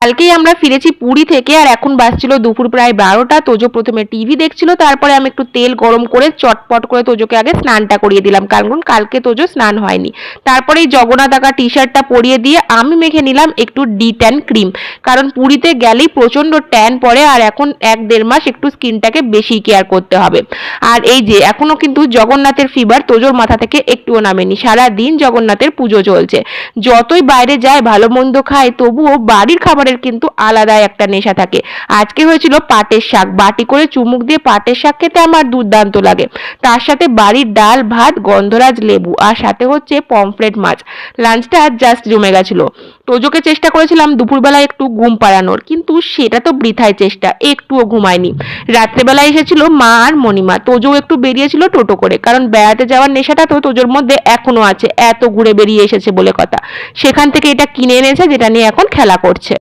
কালকেই আমরা ফিরেছি পুরী থেকে, আর এখন বাজছিল দুপুর প্রায় 12টা। তোজো প্রথমে টিভি দেখছিল, তারপরে আমি একটু তেল গরম করে চটপট করে তোজোকে আগে স্নানটা করিয়ে দিলাম, কারণ কালকে তোজো স্নান হয়নি। তারপরে এই জগন্নাথ আঁকা টি শার্টটা পরিয়ে দিয়ে আমি মেখে নিলাম একটু ডি ট্যান ক্রিম, কারণ পুরীতে গেলেই প্রচন্ড ট্যান পড়ে, আর এখন 1-1.5 মাস একটু স্কিনটাকে বেশি কেয়ার করতে হবে। আর এই যে এখনো কিন্তু জগন্নাথের ফিভার তোজোর মাথা থেকে একটুও নামেনি, সারা দিন জগন্নাথের পুজো চলছে। যতই বাইরে যায় ভালো মন্দ খায়, তবুও বাড়ির খাবারের কিন্তু আলাদা একটা নেশা থাকে। আজকে হয়েছিল পাটের শাক, বাটি করে চুমুক দিয়ে পাটের শাক খেতে আমার দুর্দান্ত লাগে। তার সাথে বাড়ির ডাল ভাত, গন্ধরাজ লেবু, আর সাথে হচ্ছে পমফ্রেট মাছ। লাঞ্চটা জাস্ট জমে গেছিল। তোজোকে চেষ্টা করেছিলাম দুপুরবেলা একটু ঘুম পাড়ানোর, কিন্তু সেটা তো বৃথায় চেষ্টা, একটুও ঘুমায়নি। রাত্রেবেলা এসেছিল মা আর মণিমা, তোজো একটু বেরিয়েছিল টোটো করে, কারণ বেড়াতে যাওয়ার নেশাটা তো তোজোর মধ্যে এখনো আছে, এত ঘুরে বেরিয়ে এসেছে বলে কথা। সেখান থেকে এটা কিনে এনেছে, যেটা নিয়ে এখন খেলা করছে।